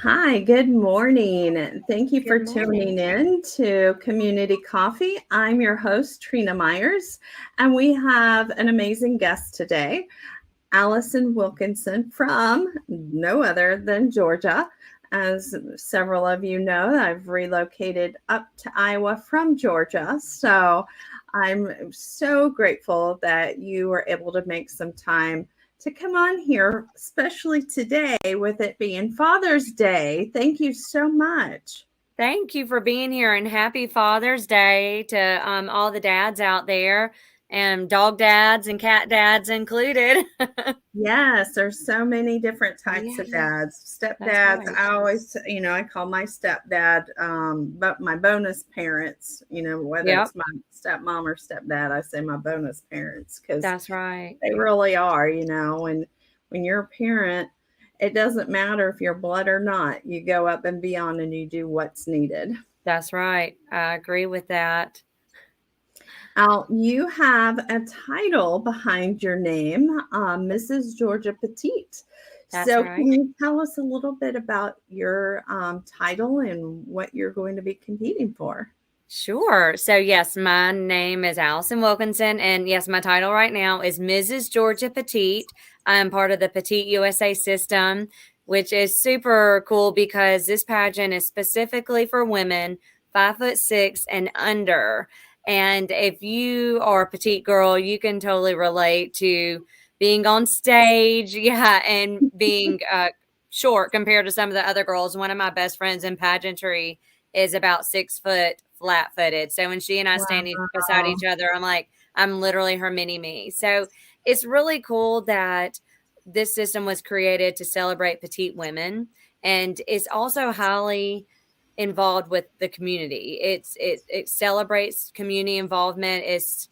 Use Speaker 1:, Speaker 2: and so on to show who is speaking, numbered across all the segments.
Speaker 1: Hi, good morning. Thank you for
Speaker 2: Good morning.
Speaker 1: tuning in to Community Coffee. I'm your host, Trina Myers, and we have an amazing guest today, Allison Wilkinson from no other than Georgia. As several of you know, I've relocated up to Iowa from Georgia. So I'm so grateful that you were able to make some time to come on here, especially today with it being Father's Day. Thank you so much.
Speaker 2: Thank you for being here and happy Father's Day to all the dads out there and dog dads and cat dads included.
Speaker 1: Yes, there's so many different types of
Speaker 2: Yeah,
Speaker 1: dads.
Speaker 2: that's
Speaker 1: Stepdads,
Speaker 2: right.
Speaker 1: I always, I call my stepdad, but my bonus parents, whether
Speaker 2: Yep,
Speaker 1: it's my stepmom or stepdad, I say my bonus parents because
Speaker 2: that's right.
Speaker 1: they really are, and when you're a parent, it doesn't matter if you're blood or not. You go up and beyond and you do what's needed.
Speaker 2: That's right. I agree with that.
Speaker 1: Now, you have a title behind your name, Mrs. Georgia Petite.
Speaker 2: That's
Speaker 1: So,
Speaker 2: right.
Speaker 1: can you tell us a little bit about your title and what you're going to be competing for?
Speaker 2: Sure. So, yes, my name is Allison Wilkinson. And yes, my title right now is Mrs. Georgia Petite. I'm part of the Petite USA system, which is super cool because this pageant is specifically for women 5'6" and under. And if you are a petite girl, you can totally relate to being on stage. Yeah. And being short compared to some of the other girls. One of my best friends in pageantry is about 6 foot flat footed. So when she and I stand beside
Speaker 1: Wow.
Speaker 2: each other, I'm like, I'm literally her mini me. So it's really cool that this system was created to celebrate petite women. And it's also highly involved with the community. It celebrates community involvement. It's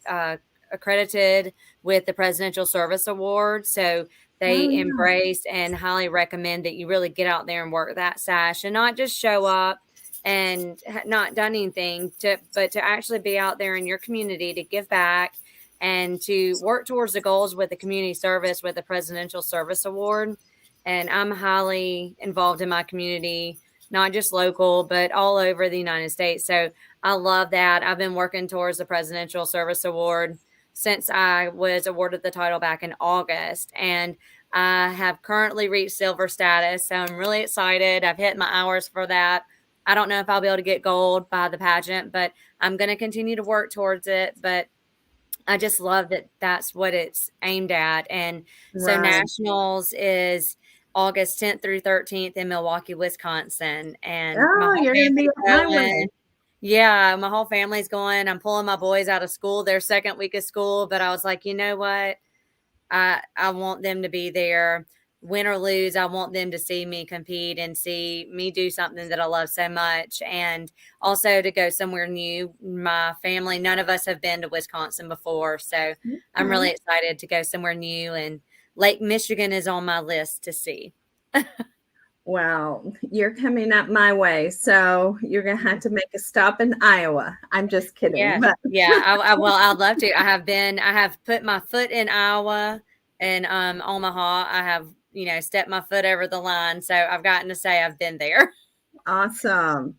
Speaker 2: accredited with the Presidential Service Award. So
Speaker 1: Oh,
Speaker 2: they
Speaker 1: yeah.
Speaker 2: embrace and highly recommend that you really get out there and work that sash and not just show up and not done anything but to actually be out there in your community to give back and to work towards the goals with the community service with the Presidential Service Award. And I'm highly involved in my community, not just local, but all over the United States. So I love that. I've been working towards the Presidential Service Award since I was awarded the title back in August. And I have currently reached silver status. So I'm really excited. I've hit my hours for that. I don't know if I'll be able to get gold by the pageant, but I'm going to continue to work towards it. But I just love that that's what it's aimed at. And so
Speaker 1: Right.
Speaker 2: nationals is August 10th through 13th in Milwaukee, Wisconsin. And my
Speaker 1: Oh,
Speaker 2: whole
Speaker 1: you're going to be on
Speaker 2: family's
Speaker 1: my
Speaker 2: going.
Speaker 1: way.
Speaker 2: Yeah, my whole family's going. I'm pulling my boys out of school, their second week of school. But I was like, you know what? I want them to be there, win or lose. I want them to see me compete and see me do something that I love so much, and also to go somewhere new. My family, none of us have been to Wisconsin before, so I'm
Speaker 1: Okay.
Speaker 2: really excited to go somewhere new. And Lake Michigan is on my list to see.
Speaker 1: Well, you're coming up my way, so you're going to have to make a stop in Iowa. I'm just kidding,
Speaker 2: Yeah,
Speaker 1: but
Speaker 2: yeah. Well, I'd love to. I have put my foot in Iowa and Omaha. I have stepped my foot over the line, so I've gotten to say I've been there.
Speaker 1: awesome.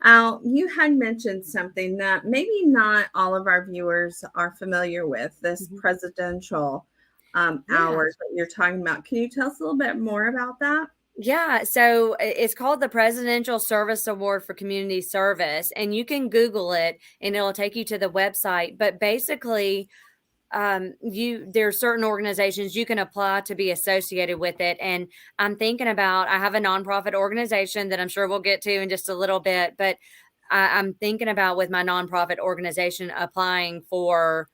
Speaker 1: Al, you had mentioned something that maybe not all of our viewers are familiar with, this
Speaker 2: Mhm.
Speaker 1: presidential
Speaker 2: Yeah.
Speaker 1: hours that you're talking about. Can you tell us a little bit more about that?
Speaker 2: Yeah, so it's called the Presidential Service Award for Community Service, and you can Google it, and it'll take you to the website. But basically, there are certain organizations you can apply to be associated with it. And I'm thinking about I have a nonprofit organization that I'm sure we'll get to in just a little bit, but I'm thinking about with my nonprofit organization applying for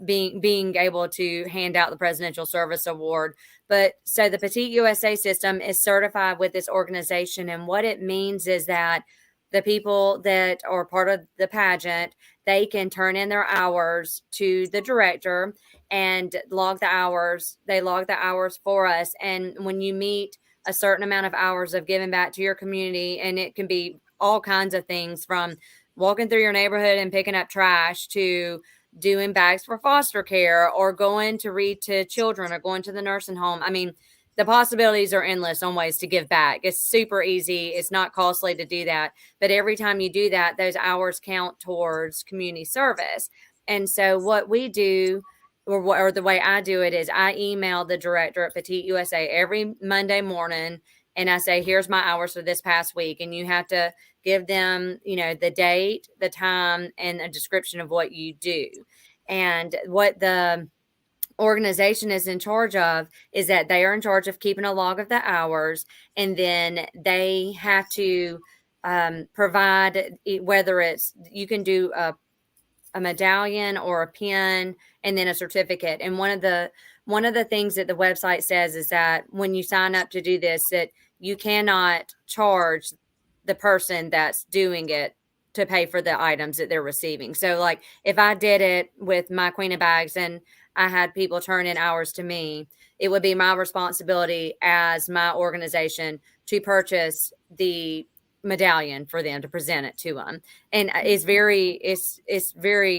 Speaker 2: being able to hand out the Presidential Service Award. But so the Petite USA system is certified with this organization, and what it means is that the people that are part of the pageant, they can turn in their hours to the director and log the hours. They log the hours for us, and when you meet a certain amount of hours of giving back to your community, and it can be all kinds of things from walking through your neighborhood and picking up trash to doing bags for foster care or going to read to children or going to the nursing home. I mean, the possibilities are endless on ways to give back. It's super easy. It's not costly to do that. But every time you do that, those hours count towards community service. And so what we do, or the way I do it, is I email the director at Petite USA every Monday morning, and I say, here's my hours for this past week. And you have to give them, the date, the time, and a description of what you do. And what the organization is in charge of is that they are in charge of keeping a log of the hours, and then they have to provide, whether it's, you can do a medallion or a pin, and then a certificate. And one of the things that the website says is that when you sign up to do this, that you cannot charge the person that's doing it to pay for the items that they're receiving. So like if I did it with my Queen of Bags and I had people turn in hours to me, it would be my responsibility as my organization to purchase the medallion for them, to present it to them. And it's very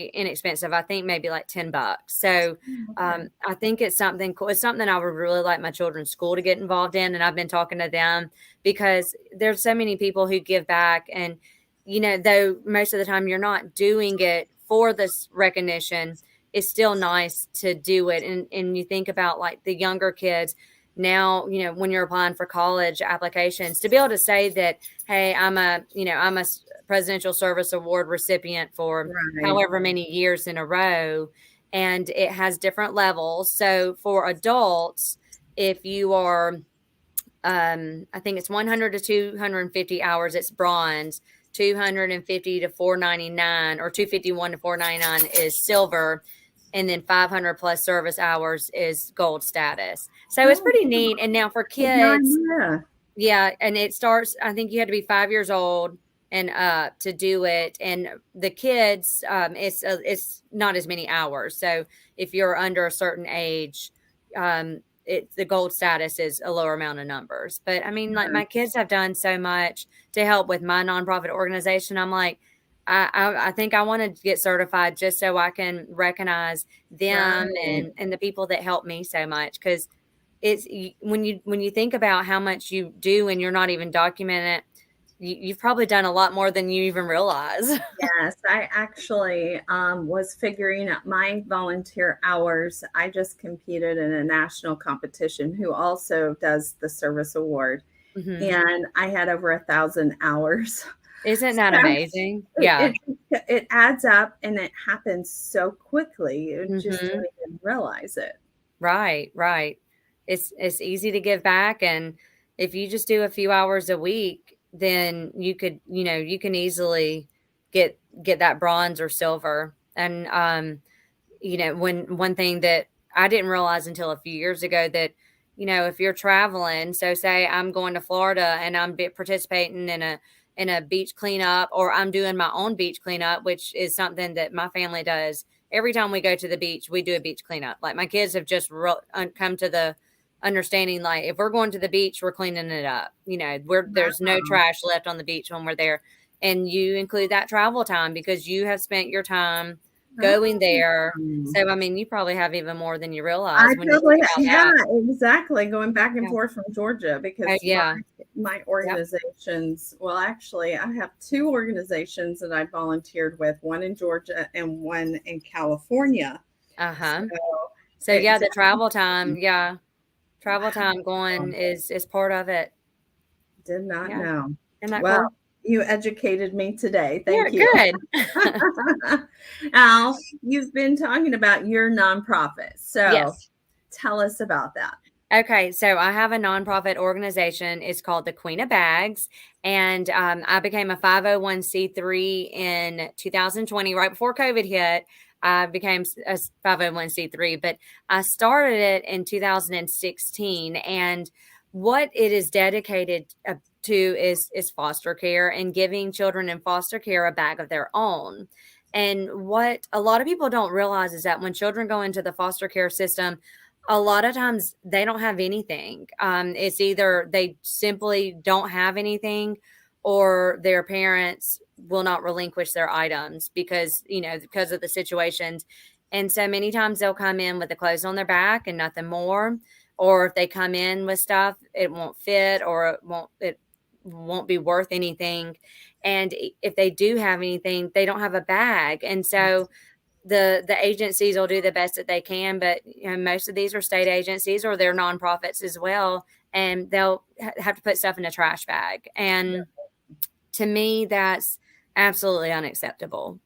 Speaker 2: inexpensive. I think maybe like $10. So I think it's something cool. It's something I would really like my children's school to get involved in. And I've been talking to them because there's so many people who give back, and though most of the time you're not doing it for this recognition, it's still nice to do it. And you think about like the younger kids now, when you're applying for college applications, to be able to say that, hey, I'm a Presidential Service Award recipient for however many years in a row, and it has different levels. So for adults, if you are, I think it's 100 to 250 hours, it's bronze. 250 to 499, or 251 to 499 is silver. And then 500 plus service hours is gold status. So it's pretty neat. And now for kids, yeah, and it starts, I think you have to be 5 years old and up to do it. And the kids, it's not as many hours. So if you're under a certain age, the gold status is a lower amount of numbers. But I mean, like my kids have done so much to help with my nonprofit organization. I'm like, I think I want to get certified just so I can recognize them and the people that help me so much. Because it's when you think about how much you do and you're not even documenting it, you've probably done a lot more than you even realize.
Speaker 1: Yes, I actually was figuring out my volunteer hours. I just competed in a national competition who also does the service award. And I had over 1,000 hours.
Speaker 2: Isn't that amazing? Yeah.
Speaker 1: It adds up, and it happens so quickly. You just don't even realize it.
Speaker 2: Right. It's easy to give back. And if you just do a few hours a week, then you could, you can easily get that bronze or silver. And, one thing that I didn't realize until a few years ago, that, if you're traveling, so say I'm going to Florida and I'm participating in a beach cleanup, or I'm doing my own beach cleanup, which is something that my family does. Every time we go to the beach, we do a beach cleanup. Like my kids have just come to the understanding, like if we're going to the beach, we're cleaning it up. There's no trash left on the beach when we're there. And you include that travel time because you have spent your time going there. So, I mean, you probably have even more than you realize.
Speaker 1: Exactly. Going back and forth from Georgia because my organizations, well, actually, I have two organizations that I volunteered with, one in Georgia and one in California.
Speaker 2: So the travel time, travel time going is part of it.
Speaker 1: Did not know.
Speaker 2: Isn't that cool?
Speaker 1: You educated me today. Thank you.
Speaker 2: Good.
Speaker 1: Al, you've been talking about your nonprofit. So tell us about that.
Speaker 2: Okay, so I have a nonprofit organization. It's called the Queen of Bags. And I became a 501c3 in 2020, right before COVID hit. I became a 501c3, but I started it in 2016. And what it is dedicated to is foster care and giving children in foster care a bag of their own. And what a lot of people don't realize is that when children go into the foster care system, a lot of times they don't have anything. It's either they simply don't have anything, or their parents will not relinquish their items because of the situations. And so many times they'll come in with the clothes on their back and nothing more. or if they come in with stuff, it won't fit, or it won't be worth anything. And if they do have anything, they don't have a bag. And so the agencies will do the best that they can, but most of these are state agencies or they're nonprofits as well, and they'll have to put stuff in a trash bag. And to me, that's absolutely unacceptable.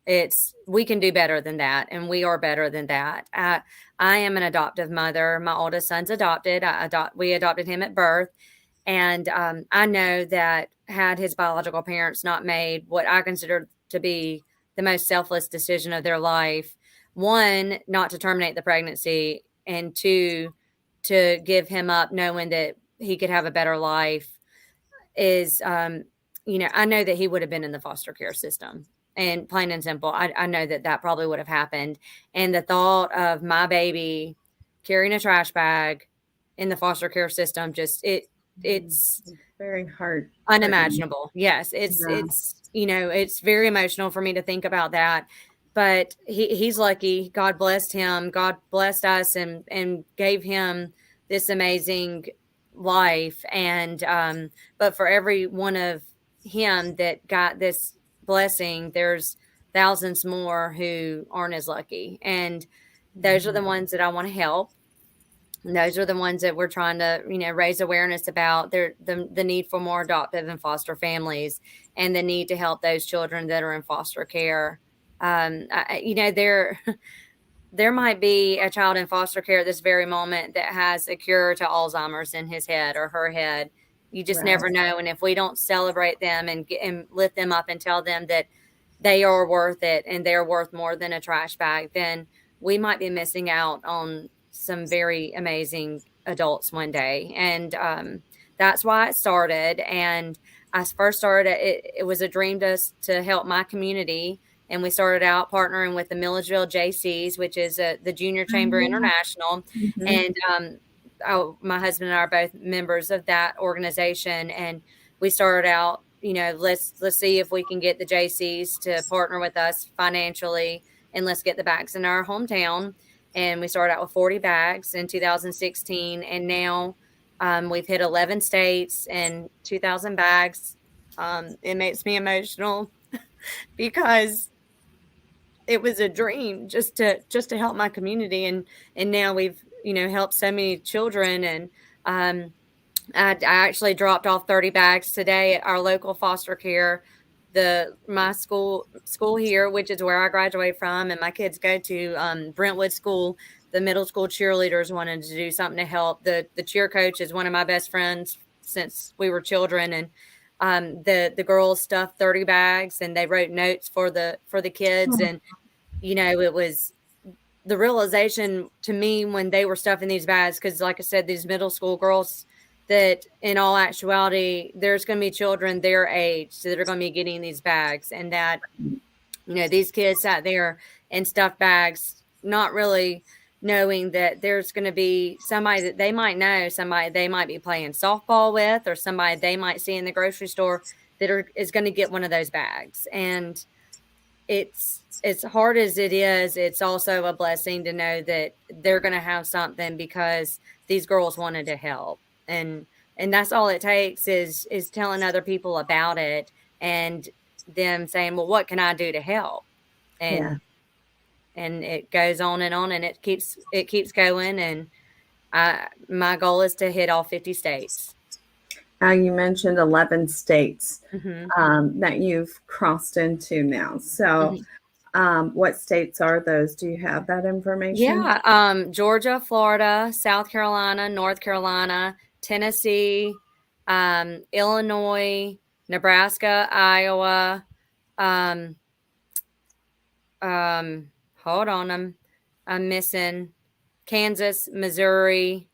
Speaker 2: We can do better than that, and we are better than that. I am an adoptive mother. My oldest son's adopted. We adopted him at birth, and I know that had his biological parents not made what I consider to be the most selfless decision of their life, one, not to terminate the pregnancy, and two, to give him up knowing that he could have a better life, is, I know that he would have been in the foster care system. And plain and simple, I know that probably would have happened. And the thought of my baby carrying a trash bag in the foster care system, it's
Speaker 1: very hard,
Speaker 2: unimaginable. Yes, it's very emotional for me to think about that. But he's lucky. God blessed him. God blessed us and gave him this amazing life. And but for every one of him that got this blessing, there's thousands more who aren't as lucky. And those are the ones that I want to help. And those are the ones that we're trying to, raise awareness about. The need for more adoptive and foster families, and the need to help those children that are in foster care. There might be a child in foster care at this very moment that has a cure to Alzheimer's in his head or her head. You just never know. And if we don't celebrate them and lift them up and tell them that they are worth it and they're worth more than a trash bag, then we might be missing out on some very amazing adults one day. And that's why it started. And I first started, it was a dream to help my community. And we started out partnering with the Milledgeville JCs, which is the Junior Chamber International. And my husband and I are both members of that organization. And we started out, let's see if we can get the JCs to partner with us financially, and let's get the bags in our hometown. And we started out with 40 bags in 2016. And now we've hit 11 states and 2,000 bags. It makes me emotional because it was a dream just to help my community. And now we've, helped so many children. And I actually dropped off 30 bags today at our local foster care, my school here, which is where I graduated from, and my kids go to Brentwood School. The middle school cheerleaders wanted to do something to help. The cheer coach is one of my best friends since we were children, and the girls stuffed 30 bags, and they wrote notes for the kids. And it was the realization to me when they were stuffing these bags, because like I said, these middle school girls, that in all actuality, there's going to be children their age that are going to be getting these bags, and that, these kids sat there and stuffed bags, not really knowing that there's going to be somebody that they might know, somebody they might be playing softball with, or somebody they might see in the grocery store that is going to get one of those bags. And it's as hard as it is, it's also a blessing to know that they're going to have something because these girls wanted to help. And that's all it takes is telling other people about it, and them saying, well, what can I do to help? And it goes on, and it keeps going. And my goal is to hit all 50 states.
Speaker 1: Now, you mentioned 11 states that you've crossed into now. So what states are those? Do you have that information?
Speaker 2: Yeah. Georgia, Florida, South Carolina, North Carolina, Tennessee, Illinois, Nebraska, Iowa. Hold on, I'm missing Kansas, Missouri,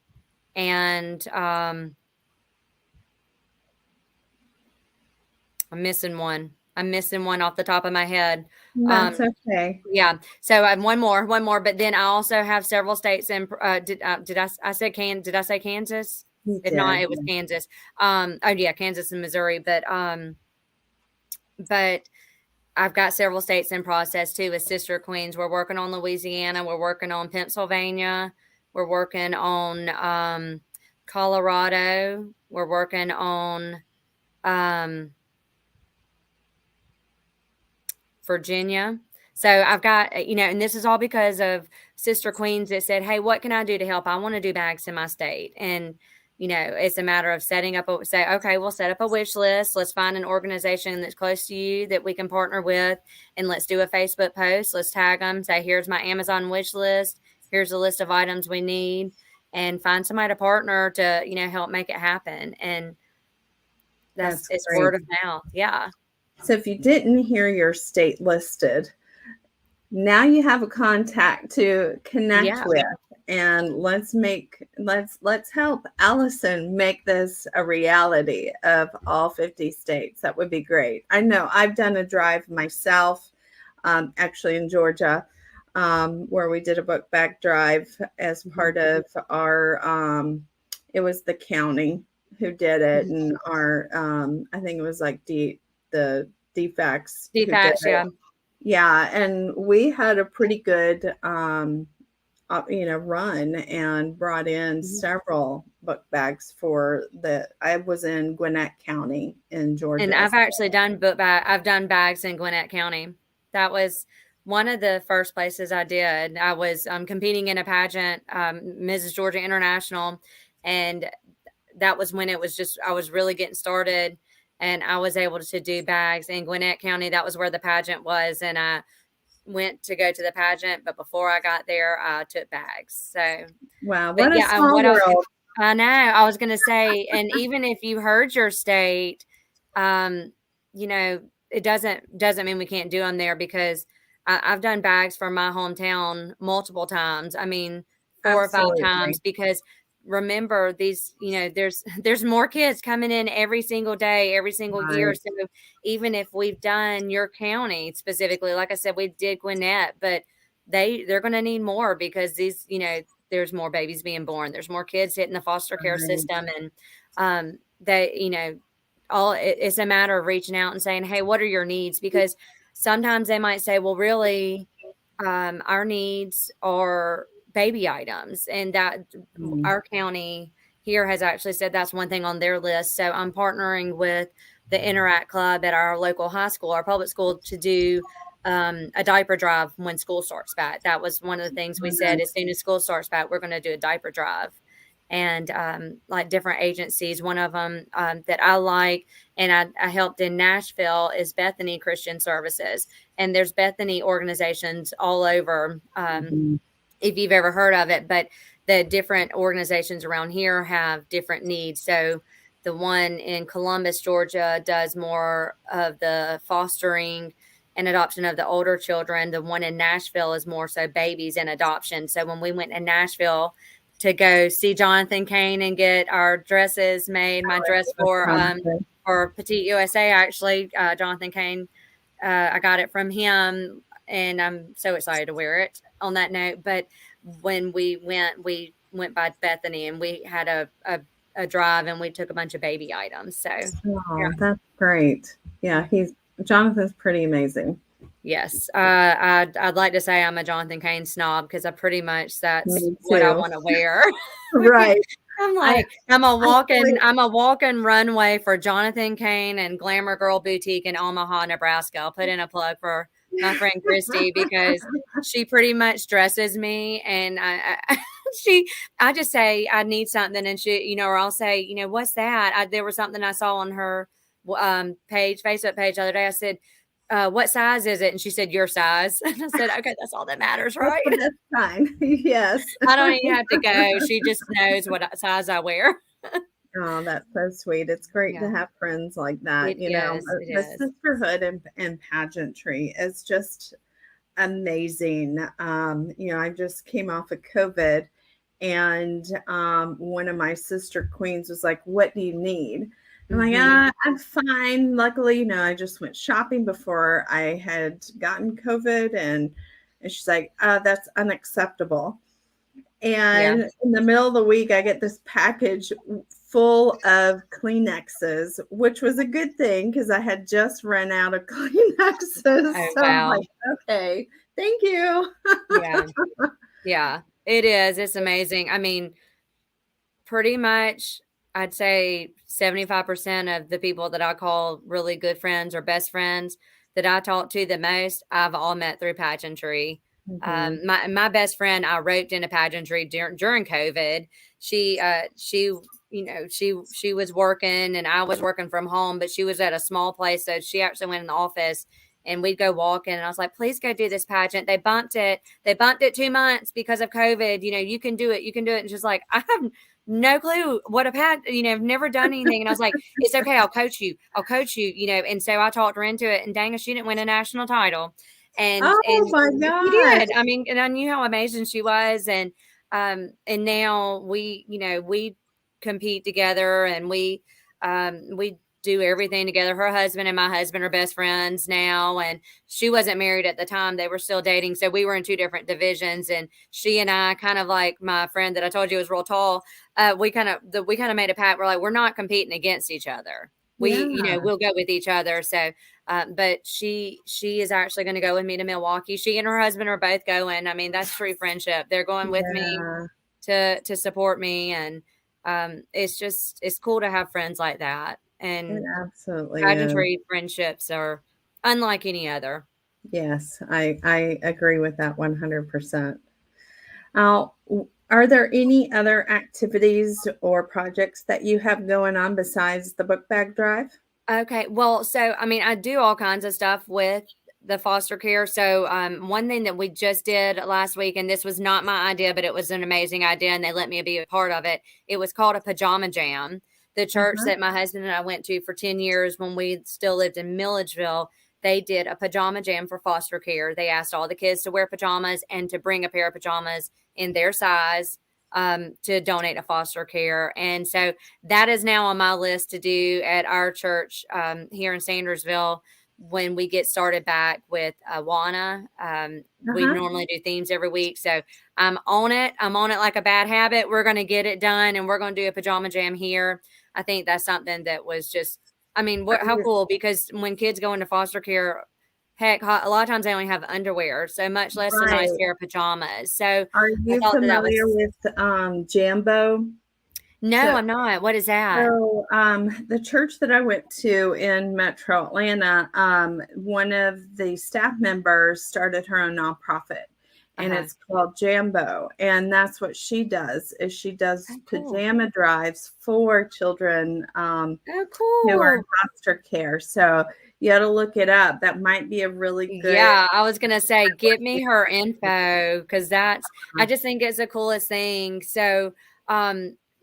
Speaker 2: and I'm missing one. I'm missing one off the top of my head.
Speaker 1: That's okay.
Speaker 2: Yeah. So I have one more, but then I also have several states in. Did I say Kansas? If not, it was Kansas. Kansas and Missouri. But I've got several states in process too with Sister Queens. We're working on Louisiana. We're working on Pennsylvania. We're working on Colorado. We're working on Virginia. So I've got, and this is all because of Sister Queens that said, hey, what can I do to help? I want to do bags in my state. And, it's a matter of setting up, okay, we'll set up a wish list. Let's find an organization that's close to you that we can partner with. And let's do a Facebook post. Let's tag them, say, here's my Amazon wish list. Here's a list of items we need. And find somebody to partner to, help make it happen. And it's
Speaker 1: great.
Speaker 2: word of mouth. Yeah.
Speaker 1: So if you didn't hear your state listed, now you have a contact to connect with, and let's help Allison make this a reality of all 50 states. That would be great. I know I've done a drive myself, actually in Georgia, where we did a book bag drive as part of our, it was the county who did it, and our, I think it was like the DFACS. Yeah. And we had a pretty good, run, and brought in several book bags I was in Gwinnett County in Georgia.
Speaker 2: And I've actually done I've done bags in Gwinnett County. That was one of the first places I did. I was competing in a pageant, Mrs. Georgia International. And that was when I was really getting started. And I was able to do bags in Gwinnett County. That was where the pageant was. And I went to go to the pageant. But before I got there, I took bags. So,
Speaker 1: wow, what a small world.
Speaker 2: I know. I was going to say, and even if you heard your state, it doesn't mean we can't do them there, because I've done bags for my hometown multiple times. I mean, 4 or 5 times, because remember these, there's more kids coming in every single day, every single year. So even if we've done your county specifically, like I said, we did Gwinnett, but they're going to need more, because these, there's more babies being born. There's more kids hitting the foster care system. And it's a matter of reaching out and saying, hey, what are your needs? Because sometimes they might say, well, really, our needs are baby items, and that our county here has actually said that's one thing on their list. So I'm partnering with the Interact Club at our local high school, our public school, to do a diaper drive when school starts back. That was one of the things we said. As soon as school starts back, we're going to do a diaper drive. And like different agencies, one of them that I like, and I helped in Nashville, is Bethany Christian Services. And there's Bethany organizations all over, if you've ever heard of it, but the different organizations around here have different needs. So the one in Columbus, Georgia, does more of the fostering and adoption of the older children. The one in Nashville is more so babies and adoption. So when we went to Nashville to go see Jonathan Kane and get our dresses made, my dress for Petite USA, actually, Jonathan Kane, I got it from him, and I'm so excited to wear it on that note. But when we went by Bethany, and we had a drive, and we took a bunch of baby items. So
Speaker 1: that's great. Yeah, Jonathan's pretty amazing.
Speaker 2: Yes. I'd like to say I'm a Jonathan Kane snob, because that's what I want to wear.
Speaker 1: Right.
Speaker 2: I'm like, I'm a walking runway for Jonathan Kane and Glamour Girl Boutique in Omaha, Nebraska. I'll put in a plug for my friend Christy, because she pretty much dresses me, and I just say I need something, and she, or I'll say, what's that? There was something I saw on her Facebook page the other day. I said, what size is it? And she said, your size. And I said, okay, that's all that matters, right?
Speaker 1: That's fine. Yes.
Speaker 2: I don't even have to go. She just knows what size I wear.
Speaker 1: Oh, that's so sweet. It's great to have friends like that. The sisterhood and pageantry is just amazing. I just came off of COVID, and one of my sister queens was like, what do you need? I'm like, I'm fine. Luckily, I just went shopping before I had gotten COVID, and she's like, that's unacceptable. And in the middle of the week, I get this package full of Kleenexes, which was a good thing, because I had just run out of Kleenexes.
Speaker 2: Oh,
Speaker 1: so
Speaker 2: wow.
Speaker 1: I'm like, okay, thank you.
Speaker 2: Yeah, it is. It's amazing. I mean, pretty much, I'd say 75% of the people that I call really good friends or best friends that I talk to the most, I've all met through pageantry.
Speaker 1: Mhm.
Speaker 2: My best friend, I roped into pageantry during COVID. She was working and I was working from home, but she was at a small place, so she actually went in the office and we'd go walking. And I was like, please go do this pageant. They bumped it. They bumped it 2 months because of COVID. You can do it. You can do it. And she's like, I have no clue what I've had, I've never done anything. And I was like, it's okay. I'll coach you. I'll coach you, And so I talked her into it, and dang it, she didn't win a national title. And
Speaker 1: Oh my
Speaker 2: she
Speaker 1: God.
Speaker 2: did. I mean, and I knew how amazing she was. And now we compete together, and we do everything together. Her husband and my husband are best friends now, and she wasn't married at the time. They were still dating. So we were in two different divisions, and she and I, kind of like my friend that I told you was real tall, we kind of made a pact. We're like, we're not competing against each other.
Speaker 1: Yeah.
Speaker 2: We'll go with each other. So, but she is actually going to go with me to Milwaukee. She and her husband are both going. I mean, that's true friendship. They're going with me
Speaker 1: Yeah.
Speaker 2: to support me. And it's cool to have friends like that.
Speaker 1: It
Speaker 2: And
Speaker 1: absolutely is.
Speaker 2: pageantry friendships are unlike any other.
Speaker 1: Yes, I agree with that 100%. Are there any other activities or projects that you have going on besides the book bag drive?
Speaker 2: Okay. Well, so I mean, I do all kinds of stuff with the foster care. So, one thing that we just did last week, and this was not my idea, but it was an amazing idea, and they let me be a part of it. It was called a pajama jam. The church
Speaker 1: Uh-huh.
Speaker 2: that my husband and I went to for 10 years when we still lived in Milledgeville, they did a pajama jam for foster care. They asked all the kids to wear pajamas and to bring a pair of pajamas in their size, to donate to foster care. And so that is now on my list to do at our church, here in Sandersville when we get started back with Awana. We
Speaker 1: Uh-huh.
Speaker 2: normally do themes every week. So I'm on it. I'm on it like a bad habit. We're going to get it done, and we're going to do a pajama jam here. I think that's something that was just, I mean,
Speaker 1: Are
Speaker 2: how
Speaker 1: you
Speaker 2: cool, because when kids go into foster care, heck, a lot of times they only have underwear, so much less a nice
Speaker 1: right?
Speaker 2: pair of pajamas. So
Speaker 1: Are
Speaker 2: I
Speaker 1: you
Speaker 2: thought that
Speaker 1: familiar
Speaker 2: was,
Speaker 1: with Jambo?
Speaker 2: no,
Speaker 1: So
Speaker 2: I'm not. What is that?
Speaker 1: So, the church that I went to in Metro Atlanta, one of the staff members started her own nonprofit, and
Speaker 2: Uh-huh.
Speaker 1: it's called Jambo. And that's what she does is she does
Speaker 2: Oh, cool.
Speaker 1: pajama drives for children
Speaker 2: Oh,
Speaker 1: who are in
Speaker 2: cool.
Speaker 1: foster care. So you got to look it up. That might be a really good.
Speaker 2: Yeah, I was gonna say, give me her info, because I just think it's the coolest thing. So,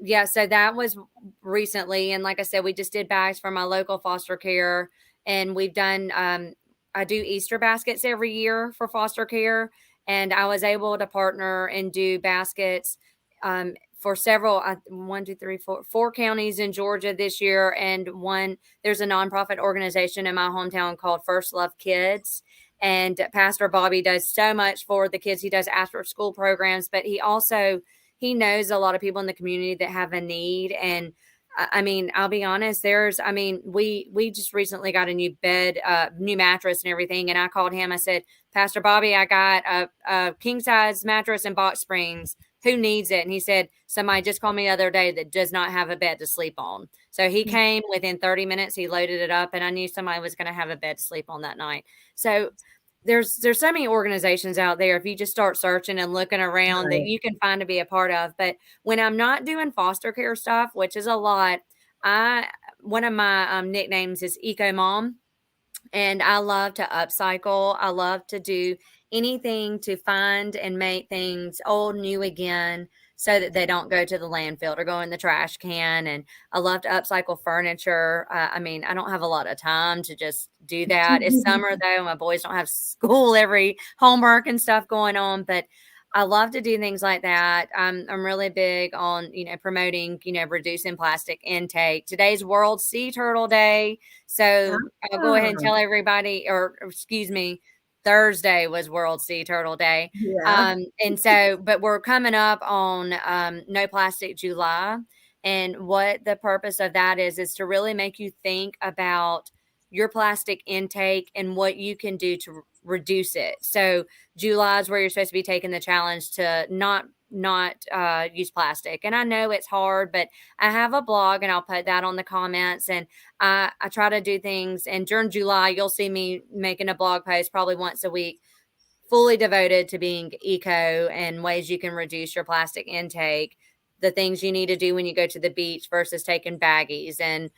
Speaker 2: yeah, so that was recently, and like I said, we just did bags for my local foster care, and we've done. I do Easter baskets every year for foster care, and I was able to partner and do baskets, for several, one, two, three, four counties in Georgia this year, and one. There's a nonprofit organization in my hometown called First Love Kids, and Pastor Bobby does so much for the kids. He does after school programs, but he knows a lot of people in the community that have a need. And I mean, I'll be honest, we just recently got a new bed, new mattress and everything. And I called him. I said, Pastor Bobby, I got a king size mattress and box springs. Who needs it? And he said, somebody just called me the other day that does not have a bed to sleep on. So he came within 30 minutes, he loaded it up, and I knew somebody was going to have a bed to sleep on that night. So there's so many organizations out there, if you just start searching and looking around, that
Speaker 1: Right.
Speaker 2: you can find to be a part of. But when I'm not doing foster care stuff, which is a lot, I one of my nicknames is Eco Mom, and I love to upcycle. I love to do anything to find and make things old new again so that they don't go to the landfill or go in the trash can. And I love to upcycle furniture. I mean, I don't have a lot of time to just do that. It's summer though. My boys don't have school, every homework and stuff going on, but I love to do things like that. I'm really big on, promoting, reducing plastic intake. Today's World Sea Turtle Day. So I'll go ahead and
Speaker 1: Oh,
Speaker 2: tell everybody, or excuse me, Thursday was World Sea Turtle Day.
Speaker 1: yeah.
Speaker 2: And so, but we're coming up on No Plastic July. And what the purpose of that is to really make you think about your plastic intake and what you can do to reduce it. So July is where you're supposed to be taking the challenge to not not use plastic. And I know it's hard, but I have a blog and I'll put that on the comments. And I try to do things. And during July, you'll see me making a blog post probably once a week, fully devoted to being eco and ways you can reduce your plastic intake, the things you need to do when you go to the beach versus taking baggies, and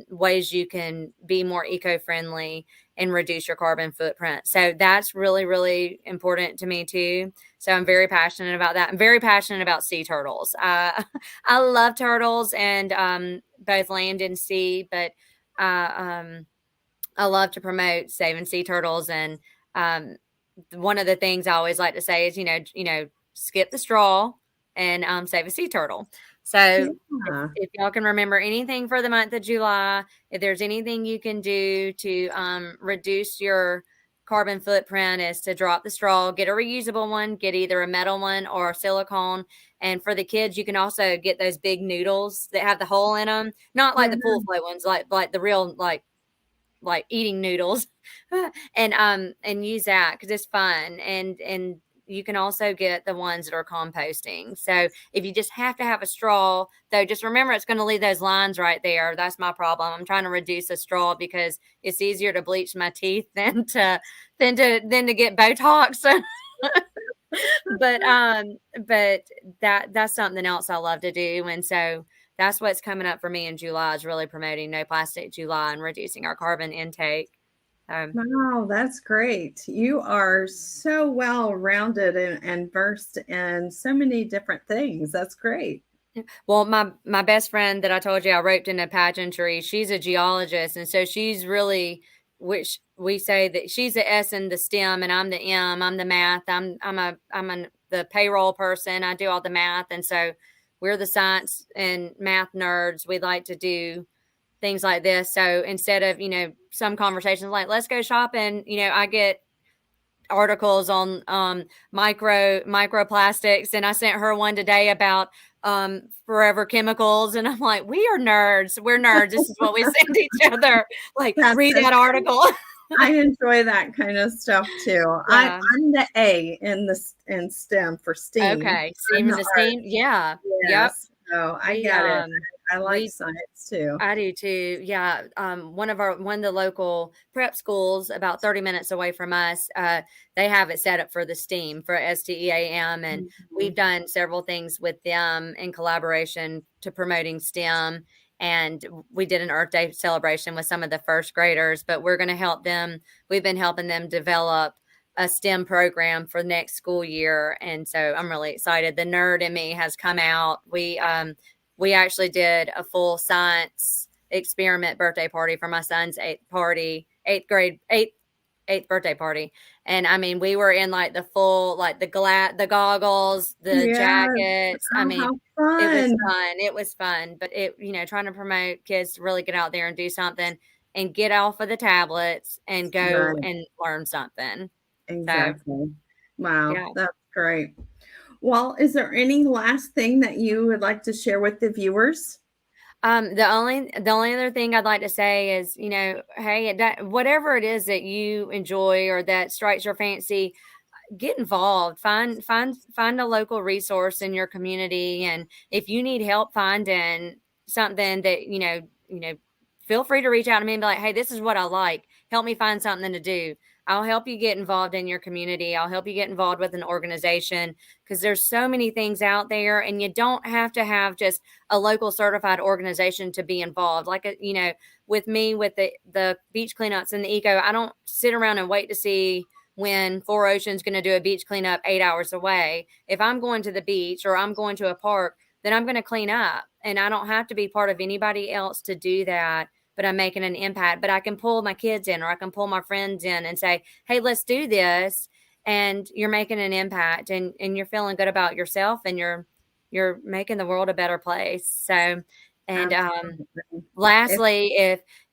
Speaker 2: ways you can be more eco-friendly and reduce your carbon footprint. So that's really, really important to me too. So I'm very passionate about that. I'm very passionate about sea turtles. I love turtles, and both land and sea, but I love to promote saving sea turtles. And one of the things I always like to say is, skip the straw and save a sea turtle. So if y'all can remember anything for the month of July, if there's anything you can do to reduce your carbon footprint, is to drop the straw, get a reusable one, get either a metal one or a silicone. And for the kids, you can also get those big noodles that have the hole in them, not like the pool float ones, like the real, like eating noodles, and use that because it's fun. And you can also get the ones that are composting. So if you just have to have a straw, though, just remember it's going to leave those lines right there. That's my problem. I'm trying to reduce a straw because it's easier to bleach my teeth than to get Botox. But that's something else I love to do. And so that's what's coming up for me in July, is really promoting No Plastic July and reducing our carbon intake.
Speaker 1: Wow, that's great. You are so well-rounded and versed in so many different things. That's great.
Speaker 2: Well, my best friend that I told you I roped into pageantry, she's a geologist. And so she's really, which we say that she's the S in the STEM and I'm the M. I'm the math. I'm the payroll person. I do all the math. And so we're the science and math nerds. We like to do things like this. So instead of, some conversations like, let's go shopping, I get articles on microplastics. And I sent her one today about forever chemicals. And I'm like, we are nerds. We're nerds. This is what we send each other. Like, read that article.
Speaker 1: I enjoy that kind of stuff too. Yeah. I'm the A in STEM for STEAM.
Speaker 2: Okay, STEAM is a STEAM. Yeah.
Speaker 1: Yes. Yep. So I get it. I like science too.
Speaker 2: I do too. Yeah. One of the local prep schools about 30 minutes away from us, they have it set up for the STEAM, for STEAM. And we've done several things with them in collaboration to promoting STEM. And we did an Earth Day celebration with some of the first graders, but we're going to help them. We've been helping them develop a STEM program for next school year. And so I'm really excited. The nerd in me has come out. We actually did a full science experiment birthday party for my son's eighth birthday party. And I mean, we were in like the full, like the goggles, the jackets. I mean, it was fun, but trying to promote kids to really get out there and do something and get off of the tablets and go and learn something.
Speaker 1: Exactly. So, wow. Yeah. That's great. Well, is there any last thing that you would like to share with the viewers?
Speaker 2: The only other thing I'd like to say is, hey, whatever it is that you enjoy or that strikes your fancy, get involved. Find a local resource in your community, and if you need help finding something that feel free to reach out to me and be like, hey, this is what I like. Help me find something to do. I'll help you get involved in your community. I'll help you get involved with an organization, because there's so many things out there, and you don't have to have just a local certified organization to be involved. Like, with me, with the beach cleanups and the eco, I don't sit around and wait to see when Four Oceans going to do a beach cleanup 8 hours away. If I'm going to the beach or I'm going to a park, then I'm going to clean up, and I don't have to be part of anybody else to do that. But I'm making an impact. But I can pull my kids in, or I can pull my friends in and say, hey, let's do this. And you're making an impact, and you're feeling good about yourself, and you're making the world a better place. So, and lastly,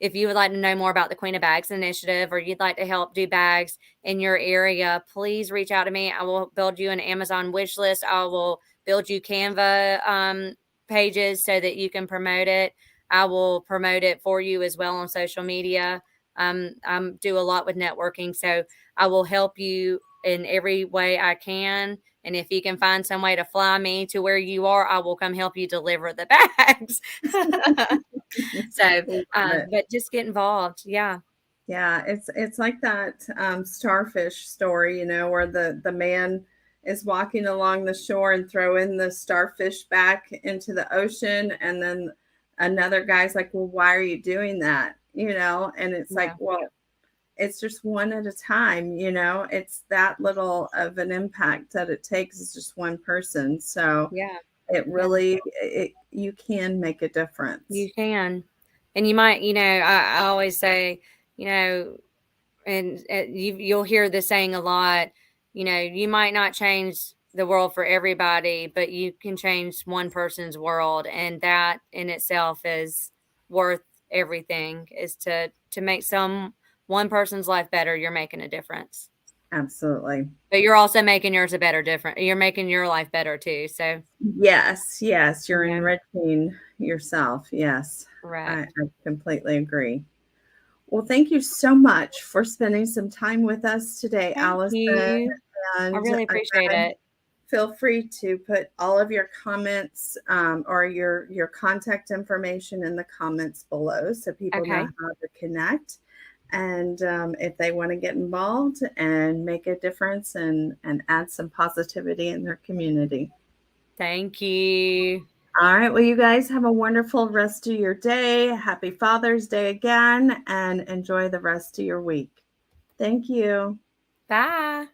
Speaker 2: if you would like to know more about the Queen of Bags initiative, or you'd like to help do bags in your area, please reach out to me. I will build you an Amazon wish list. I will build you Canva pages so that you can promote it. I will promote it for you as well on social media. I do a lot with networking, so I will help you in every way I can. And if you can find some way to fly me to where you are, I will come help you deliver the bags. So, but just get involved. Yeah.
Speaker 1: Yeah, it's like that starfish story, where the man is walking along the shore and throwing the starfish back into the ocean, and then another guy's like, "Well, why are you doing that?" And it's like, well, it's just one at a time. It's that little of an impact that it takes. It's just one person, so
Speaker 2: yeah,
Speaker 1: it really you can make a difference.
Speaker 2: You can, and you might. I always say, and you'll hear this saying a lot. You might not change the world for everybody, but you can change one person's world, and that in itself is worth everything. Is to make one person's life better. You're making a difference.
Speaker 1: Absolutely.
Speaker 2: But you're also making yours you're making your life better too. So
Speaker 1: yes, you're enriching yourself. Yes,
Speaker 2: right.
Speaker 1: I completely agree. Well, thank you so much for spending some time with us today, Allison.
Speaker 2: You.
Speaker 1: And
Speaker 2: I really appreciate it.
Speaker 1: Feel free to put all of your comments or your contact information in the comments below so people know how to connect. And if they want to get involved and make a difference and add some positivity in their community.
Speaker 2: Thank you.
Speaker 1: All right. Well, you guys have a wonderful rest of your day. Happy Father's Day again, and enjoy the rest of your week. Thank you.
Speaker 2: Bye.